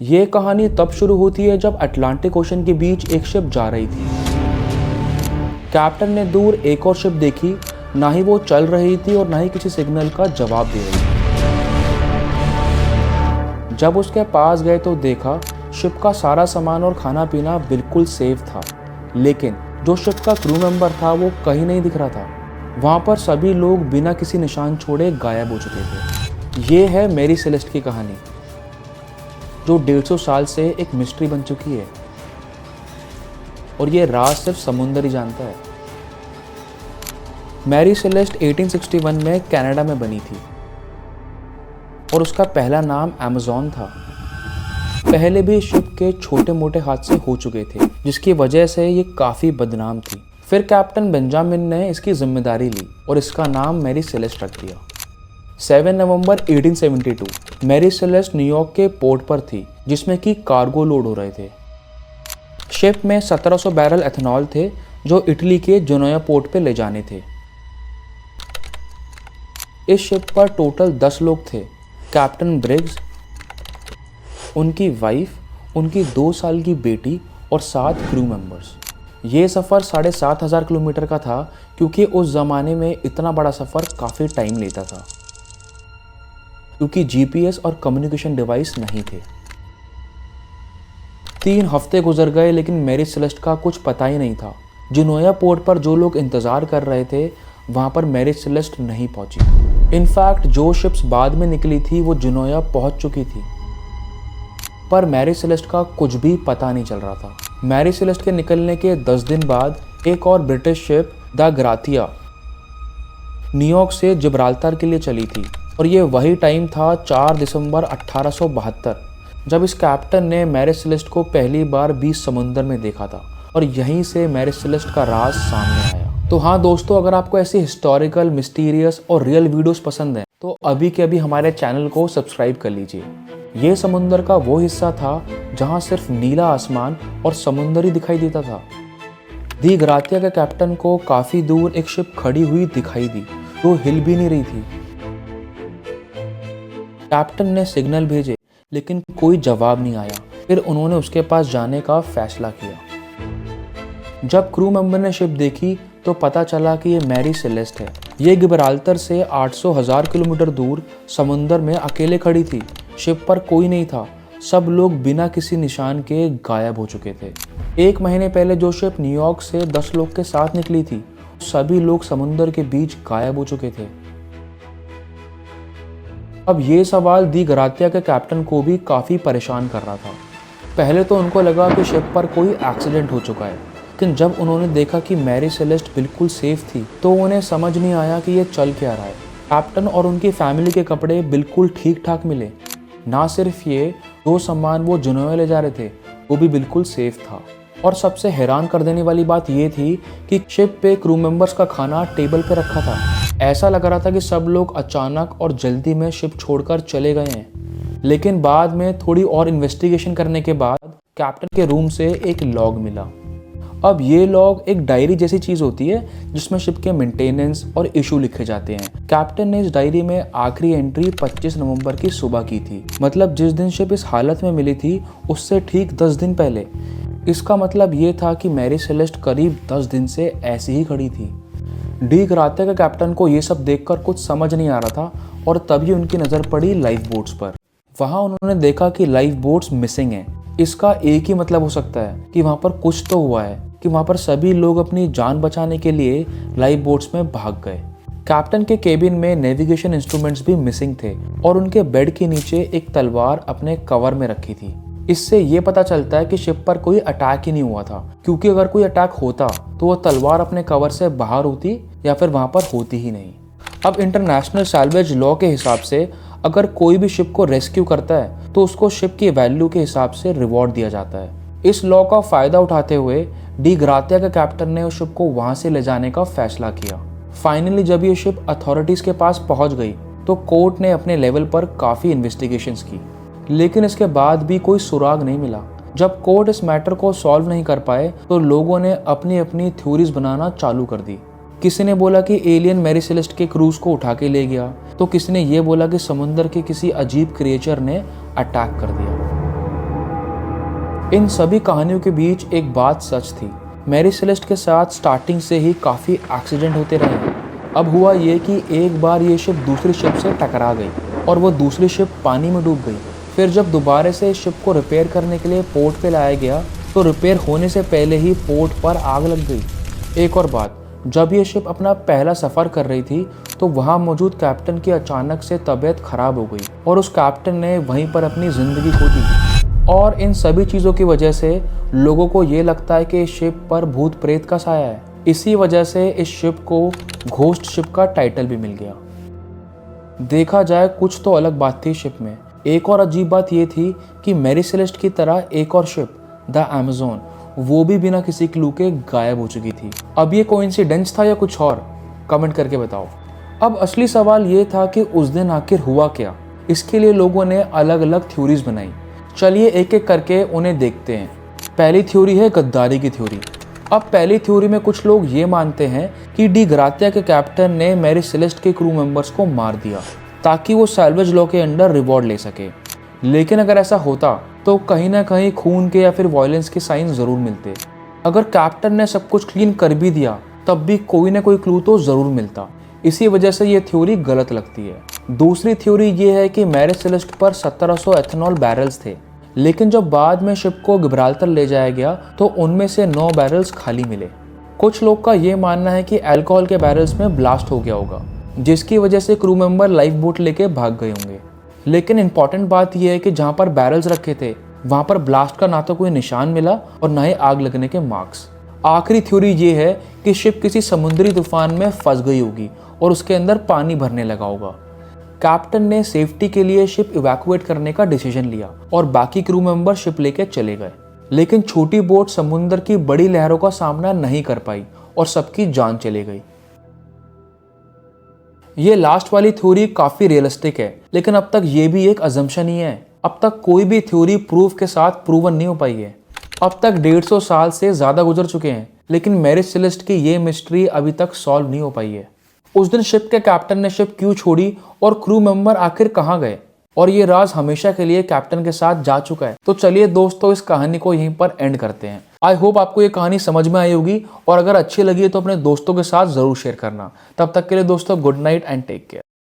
ये कहानी तब शुरू होती है जब अटलांटिक ओशन के बीच एक शिप जा रही थी। कैप्टन ने दूर एक और शिप देखी, ना ही वो चल रही थी और ना ही किसी सिग्नल का जवाब दे रही थी। जब उसके पास गए तो देखा शिप का सारा सामान और खाना पीना बिल्कुल सेफ था, लेकिन जो शिप का क्रू मेंबर था वो कहीं नहीं दिख रहा था। वहाँ पर सभी लोग बिना किसी निशान छोड़े गायब हो चुके थे। ये है मैरी सेलेस्ट की कहानी, जो 150 साल से एक मिस्ट्री बन चुकी है और ये राज सिर्फ समुंदर ही जानता है। मैरी सेलेस्ट 1861 में कनाडा में बनी थी और उसका पहला नाम अमेज़न था। पहले भी शिप के छोटे मोटे हादसे हो चुके थे, जिसकी वजह से ये काफ़ी बदनाम थी। फिर कैप्टन बेंजामिन ने इसकी जिम्मेदारी ली और इसका नाम मैरी सेलेस्ट रख दिया। 7 नवंबर 1872 मैरी सेलेस्ट न्यूयॉर्क के पोर्ट पर थी, जिसमें कि कार्गो लोड हो रहे थे। शिप में 1700 बैरल एथेनॉल थे, जो इटली के जोनोया पोर्ट पे ले जाने थे। इस शिप पर टोटल 10 लोग थे। कैप्टन ब्रिग्स, उनकी वाइफ, उनकी 2 साल की बेटी और 7 क्रू मेंबर्स। ये सफ़र 7500 किलोमीटर का था, क्योंकि उस ज़माने में इतना बड़ा सफ़र काफ़ी टाइम लेता था, क्योंकि जीपीएस और कम्युनिकेशन डिवाइस नहीं थे। 3 हफ्ते गुजर गए, लेकिन मैरी सेलेस्ट का कुछ पता ही नहीं था। जोनोया पोर्ट पर जो लोग इंतज़ार कर रहे थे, वहाँ पर मैरी सेलेस्ट नहीं पहुँची। इनफैक्ट जो शिप्स बाद में निकली थी वो जोनोया पहुँच चुकी थी, पर मैरी सेलेस्ट का कुछ भी पता नहीं चल रहा था। मैरी सेलेस्ट के निकलने के 10 दिन बाद एक और ब्रिटिश शिप द ग्राथिया न्यूयॉर्क से जिब्राल्टर के लिए चली थी, और ये वही टाइम था 4 दिसंबर 1872, जब इस कैप्टन ने मैरी सेलेस्ट को पहली बार 20 समुंदर में देखा था, और यहीं से मैरी सेलेस्ट का राज सामने आया। तो हाँ दोस्तों, अगर आपको ऐसी हिस्टोरिकल, मिस्टीरियस और रियल वीडियोस पसंद हैं तो अभी के अभी हमारे चैनल को सब्सक्राइब कर लीजिए। ये समुंदर का वो हिस्सा था जहाँ सिर्फ नीला आसमान और समुंदर ही दिखाई देता था। दी ग्राथिया के कैप्टन को काफ़ी दूर एक शिप खड़ी हुई दिखाई दी, जो हिल भी नहीं रही थी। कैप्टन ने सिग्नल भेजे, लेकिन कोई जवाब नहीं आया। फिर उन्होंने उसके पास जाने का फैसला किया। जब क्रू मेंबर ने शिप देखी तो पता चला कि ये मैरी सेलेस्ट है। ये गिब्राल्टर से 800,000 किलोमीटर दूर समुंदर में अकेले खड़ी थी। शिप पर कोई नहीं था, सब लोग बिना किसी निशान के गायब हो चुके थे। 1 महीने पहले जो शिप न्यूयॉर्क से 10 लोग के साथ निकली थी, सभी लोग समुंदर के बीच गायब हो चुके थे। अब ये सवाल दी ग्राथिया के कैप्टन को भी काफ़ी परेशान कर रहा था। पहले तो उनको लगा कि शिप पर कोई एक्सीडेंट हो चुका है, लेकिन जब उन्होंने देखा कि मैरी सेलेस्ट बिल्कुल सेफ थी तो उन्हें समझ नहीं आया कि ये चल क्या रहा है। कैप्टन और उनकी फैमिली के कपड़े बिल्कुल ठीक ठाक मिले। ना सिर्फ ये, जो सामान वो जोनोया ले जा रहे थे वो भी बिल्कुल सेफ था। और सबसे हैरान कर देने वाली बात ये थी कि शिप पे क्रू मेंबर्स का खाना टेबल पे रखा था। ऐसा लग रहा था कि सब लोग अचानक और जल्दी में शिप छोड़कर चले गए हैं। लेकिन बाद में थोड़ी और इन्वेस्टिगेशन करने के बाद कैप्टन के रूम से एक लॉग मिला। अब ये लॉग एक डायरी जैसी चीज़ होती है, जिसमें शिप के मेंटेनेंस और इशू लिखे जाते हैं। कैप्टन ने इस डायरी में आखिरी एंट्री 25 नवंबर की सुबह की थी, मतलब जिस दिन शिप इस हालत में मिली थी उससे ठीक 10 दिन पहले। इसका मतलब ये था कि मैरी सेलेस्ट करीब 10 दिन से ऐसी ही खड़ी थी। डी ग्राथिया के कैप्टन को ये सब देखकर कुछ समझ नहीं आ रहा था, और तभी उनकी नज़र पड़ी लाइफ बोट्स पर। वहाँ उन्होंने देखा कि लाइफ बोट्स मिसिंग हैं। इसका एक ही मतलब हो सकता है कि वहाँ पर कुछ तो हुआ है, कि वहाँ पर सभी लोग अपनी जान बचाने के लिए लाइफ बोट्स में भाग गए। कैप्टन के केबिन में नेविगेशन इंस्ट्रूमेंट्स भी मिसिंग थे, और उनके बेड के नीचे एक तलवार अपने कवर में रखी थी। इससे ये पता चलता है कि शिप पर कोई अटैक ही नहीं हुआ था, क्योंकि अगर कोई अटैक होता तो वो तलवार अपने कवर से बाहर होती या फिर वहाँ पर होती ही नहीं। अब इंटरनेशनल सैल्वेज लॉ के हिसाब से अगर कोई भी शिप को रेस्क्यू करता है तो उसको शिप की वैल्यू के हिसाब से रिवॉर्ड दिया जाता है। इस लॉ का फ़ायदा उठाते हुए डी ग्राथिया के कैप्टन ने उस शिप को वहाँ से ले जाने का फैसला किया। फाइनली जब ये शिप अथॉरिटीज़ के पास पहुँच गई तो कोर्ट ने अपने लेवल पर काफ़ी इन्वेस्टिगेशंस की, लेकिन इसके बाद भी कोई सुराग नहीं मिला। जब कोर्ट इस मैटर को सॉल्व नहीं कर पाए तो लोगों ने अपनी अपनी थ्योरीज बनाना चालू कर दी। किसी ने बोला कि एलियन मैरी सेलेस्ट के क्रूज को उठा के ले गया, तो किसी ने ये बोला कि समुंदर के किसी अजीब क्रिएचर ने अटैक कर दिया। इन सभी कहानियों के बीच एक बात सच थी, मैरी सेलेस्ट के साथ स्टार्टिंग से ही काफ़ी एक्सीडेंट होते रहे। अब हुआ ये कि एक बार ये शिप दूसरी शिप से टकरा गई और वो दूसरी शिप पानी में डूब गई। फिर जब दोबारा से शिप को रिपेयर करने के लिए पोर्ट पे लाया गया तो रिपेयर होने से पहले ही पोर्ट पर आग लग गई। एक और बात, जब ये शिप अपना पहला सफ़र कर रही थी तो वहाँ मौजूद कैप्टन की अचानक से तबीयत खराब हो गई और उस कैप्टन ने वहीं पर अपनी ज़िंदगी खो दी। और इन सभी चीज़ों की वजह से लोगों को ये लगता है कि इस शिप पर भूत प्रेत का साया है। इसी वजह से इस शिप को घोस्ट शिप का टाइटल भी मिल गया। देखा जाए कुछ तो अलग बात थी शिप में। एक और अजीब बात ये थी कि मैरी सेलेस्ट की तरह एक और शिप द अमेज़न, वो भी बिना किसी क्लू के गायब हो चुकी थी। अब ये कोइंसिडेंस था या कुछ और? कमेंट करके बताओ। अब असली सवाल ये था कि उस दिन आखिर हुआ क्या। इसके लिए लोगों ने अलग अलग थ्योरीज बनाई। चलिए एक एक करके उन्हें देखते हैं। पहली थ्योरी है गद्दारी की थ्योरी। अब पहली थ्योरी में कुछ लोग ये मानते हैं कि डी ग्रातिया के कैप्टन ने मैरी सेलेस्ट के क्रू मेंबर्स को मार दिया ताकि वो सैल्वेज लॉ के अंडर रिवॉर्ड ले सके। लेकिन अगर ऐसा होता तो कहीं ना कहीं खून के या फिर वायलेंस के साइन ज़रूर मिलते। अगर कैप्टन ने सब कुछ क्लीन कर भी दिया तब भी कोई ना कोई क्लू तो ज़रूर मिलता। इसी वजह से ये थ्योरी गलत लगती है। दूसरी थ्योरी ये है कि मैरी सेलेस्ट पर 1700 एथेनॉल बैरल्स थे, लेकिन जब बाद में शिप को गिब्राल्टर ले जाया गया तो उनमें से 9 बैरल्स खाली मिले। कुछ लोग का ये मानना है कि अल्कोहल के बैरल्स में ब्लास्ट हो गया होगा, जिसकी वजह से क्रू मेंबर लाइफ बोट लेके भाग गए होंगे। लेकिन इंपॉर्टेंट बात यह है कि जहाँ पर बैरल्स रखे थे वहाँ पर ब्लास्ट का ना तो कोई निशान मिला और ना ही आग लगने के मार्क्स। आखिरी थ्योरी ये है कि शिप किसी समुद्री तूफान में फंस गई होगी और उसके अंदर पानी भरने लगा होगा। कैप्टन ने सेफ्टी के लिए शिप इवैक्यूएट करने का डिसीजन लिया और बाकी क्रू मेंबर शिप लेके चले गए। लेकिन छोटी बोट समुद्र की बड़ी लहरों का सामना नहीं कर पाई और सबकी जान चली गई। ये लास्ट वाली थ्योरी काफी रियलिस्टिक है, लेकिन अब तक ये भी एक अजम्पशन ही है। अब तक कोई भी थ्योरी प्रूफ के साथ प्रूवन नहीं हो पाई है। अब तक 150 साल से ज्यादा गुजर चुके हैं, लेकिन मैरी सेलेस्ट की ये मिस्ट्री अभी तक सॉल्व नहीं हो पाई है। उस दिन शिप के कैप्टन ने शिप क्यों छोड़ी और क्रू मेंबर आखिर कहाँ गए, और ये राज हमेशा के लिए कैप्टन के साथ जा चुका है। तो चलिए दोस्तों, इस कहानी को यहीं पर एंड करते हैं। आई होप आपको ये कहानी समझ में आई होगी, और अगर अच्छी लगी है तो अपने दोस्तों के साथ जरूर शेयर करना। तब तक के लिए दोस्तों, good night and take care.